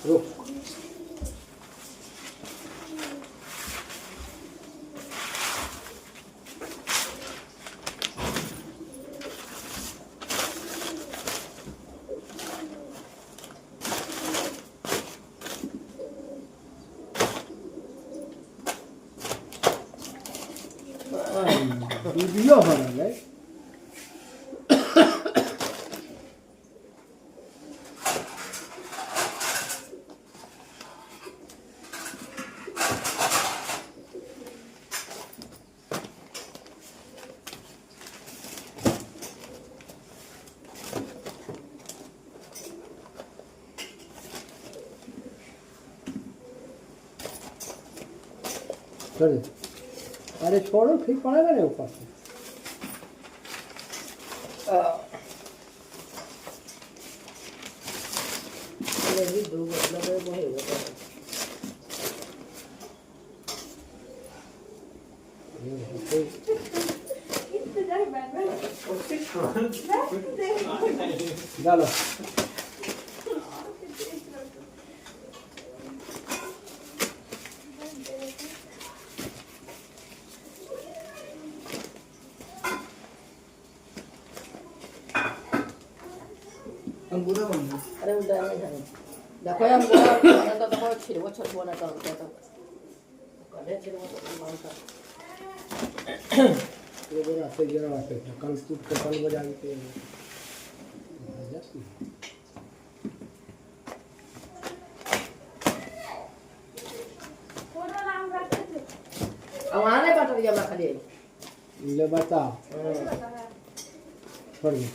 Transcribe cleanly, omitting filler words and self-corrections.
रुक वीडियो हो रहा है अरे छोड़ो फिर पड़ेगा नहीं ऊपर से डालो अंगूरा बन गया। अरे उधर नहीं जाने देखो हम बोला तो देखो छिड़को छटको ना करो तो करे छिड़को तो मान का ये बड़ा से गिरा से कल टूट के कल बजा के अब आने पाटो या मैं खाली ले बता छोड़ दे